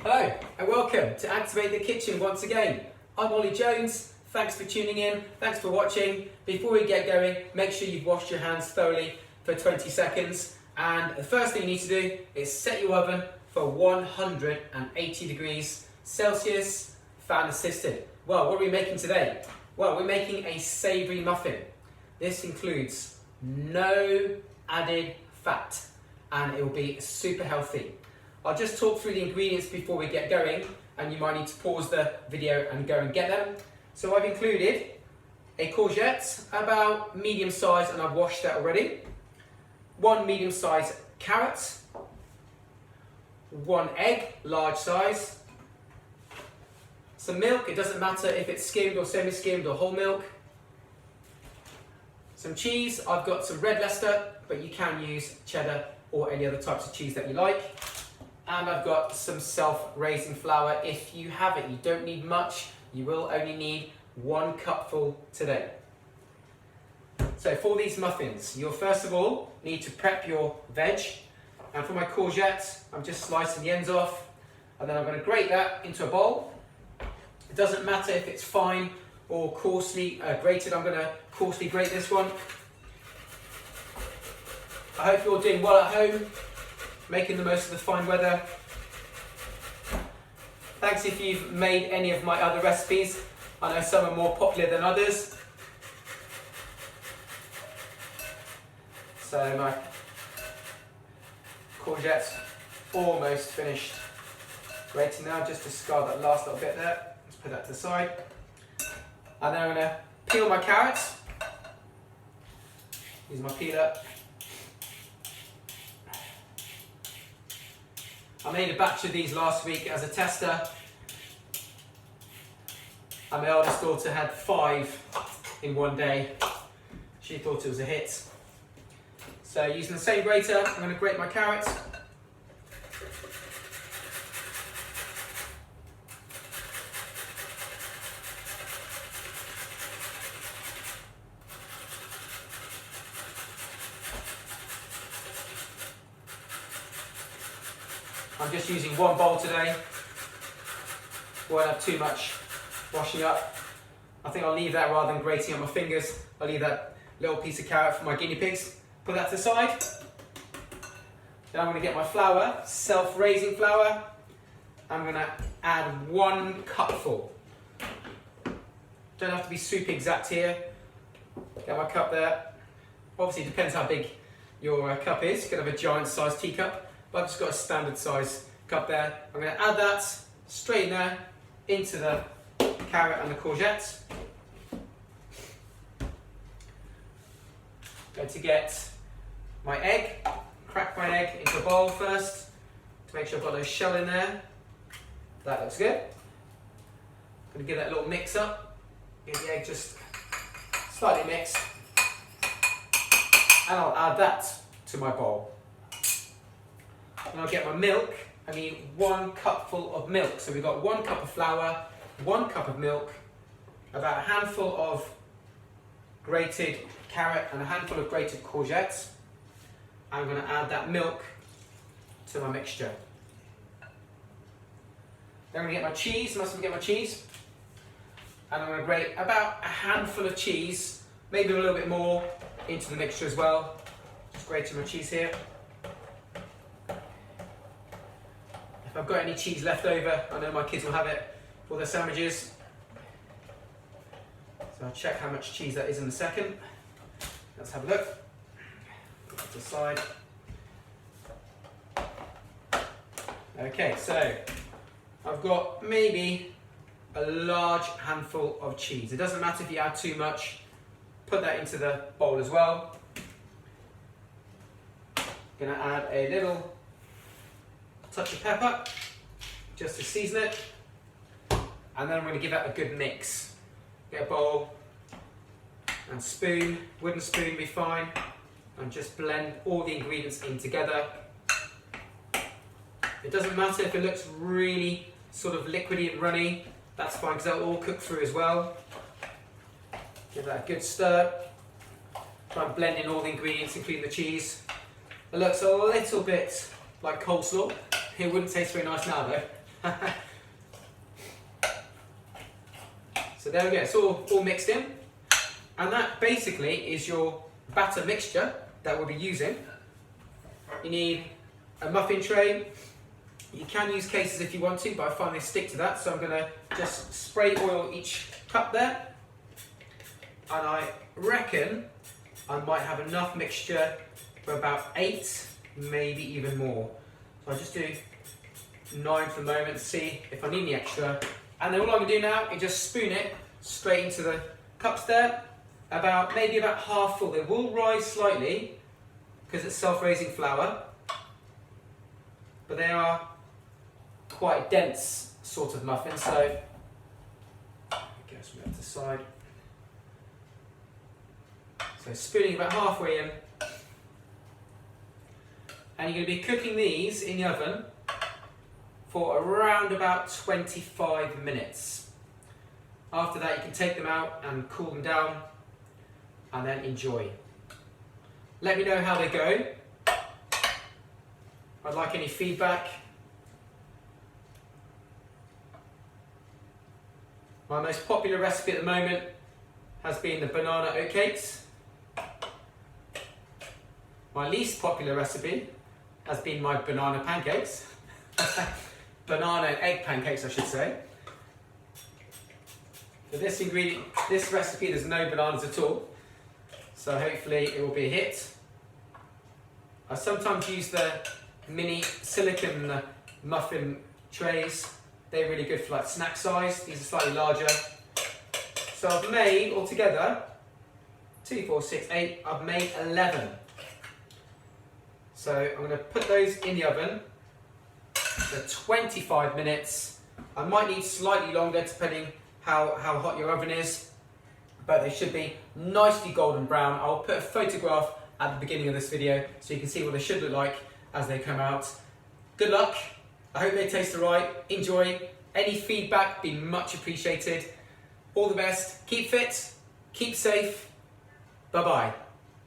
Hello and welcome to Activate the Kitchen once again. I'm Ollie Jones, thanks for tuning in, thanks for watching. Before we get going, make sure you've washed your hands thoroughly for 20 seconds. And the first thing you need to do is set your oven for 180 degrees Celsius, fan assisted. Well, what are we making today? Well, we're making a savoury muffin. This includes no added fat and it will be super healthy. I'll just talk through the ingredients before we get going, and you might need to pause the video and go and get them. So I've included a courgette, about medium size, and I've washed that already. 1 medium sized carrot, 1 egg, large size, some milk, it doesn't matter if it's skimmed or semi-skimmed or whole milk, some cheese, I've got some red Leicester, but you can use cheddar or any other types of cheese that you like. And I've got some self-raising flour if you have it. You don't need much, you will only need 1 cupful today. So for these muffins, you'll first of all need to prep your veg. And for my courgette, I'm just slicing the ends off, and then I'm going to grate that into a bowl. It doesn't matter if it's fine or coarsely grated, I'm going to coarsely grate this one. I hope you're doing well at home, making the most of the fine weather. Thanks if you've made any of my other recipes. I know some are more popular than others. So my courgette's almost finished grating now, just discard that last little bit there. Let's put that to the side. And then I'm going to peel my carrots. Use my peeler. I made a batch of these last week as a tester, and my eldest daughter had 5 in one day. She thought it was a hit. So using the same grater, I'm going to grate my carrots. I'm just using 1 bowl today. Won't have too much washing up. I think I'll leave that rather than grating on my fingers. I'll leave that little piece of carrot for my guinea pigs. Put that to the side. Then I'm going to get my flour, self-raising flour. I'm going to add 1 cupful. Don't have to be super exact here. Get my cup there. Obviously it depends how big your cup is. You could have a giant sized teacup. But I've just got a standard size cup there. I'm going to add that straight in there into the carrot and the courgette. Going to get my egg, crack my egg into a bowl first to make sure I've got no shell in there. That looks good. I'm going to give that a little mix up. Get the egg just slightly mixed. And I'll add that to my bowl. And I'll get my milk. I need 1 cupful of milk. So we've got 1 cup of flour, 1 cup of milk, about a handful of grated carrot and a handful of grated courgettes. I'm going to add that milk to my mixture. Then I'm going to get my cheese. Mustn't forget my cheese. And I'm going to grate about a handful of cheese, maybe a little bit more, into the mixture as well. Just grating my cheese here. If I've got any cheese left over, I know my kids will have it for their sandwiches. So I'll check how much cheese that is in a second. Let's have a look. Put that to the side. Okay, so I've got maybe a large handful of cheese. It doesn't matter if you add too much. Put that into the bowl as well. Gonna add a little touch of pepper, just to season it, and then I'm going to give that a good mix. Get a bowl and spoon, wooden spoon would be fine, and just blend all the ingredients in together. It doesn't matter if it looks really sort of liquidy and runny, that's fine because that'll all cook through as well. Give that a good stir. Try and blend in all the ingredients, including the cheese. It looks a little bit like coleslaw. It wouldn't taste very nice now though. So there we go, it's all mixed in. And that basically is your batter mixture that we'll be using. You need a muffin tray. You can use cases if you want to, but I find they stick to that, so I'm going to just spray oil each cup there. And I reckon I might have enough mixture for about 8, maybe even more. So I'll just do 9 for the moment, see if I need any extra. And then all I'm going to do now is just spoon it straight into the cups there. Maybe about half full. They will rise slightly because it's self-raising flour, but they are quite dense sort of muffins. So I guess we have to the side. So spooning about halfway in, and you're going to be cooking these in the oven for around about 25 minutes. After that you can take them out and cool them down and then enjoy. Let me know how they go. I'd like any feedback. My most popular recipe at the moment has been the banana oatcakes. My least popular recipe has been my banana pancakes. Banana egg pancakes, I should say. For this recipe, there's no bananas at all. So hopefully it will be a hit. I sometimes use the mini silicone muffin trays. They're really good for like snack size. These are slightly larger. So I've made altogether 2, 4, 6, 8. I've made 11. So I'm going to put those in the oven for 25 minutes. I might need slightly longer depending how hot your oven is, but they should be nicely golden brown. I'll put a photograph at the beginning of this video so you can see what they should look like as they come out. Good luck. I hope they taste alright. Enjoy. Any feedback be much appreciated. All the best. Keep fit. Keep safe. Bye bye.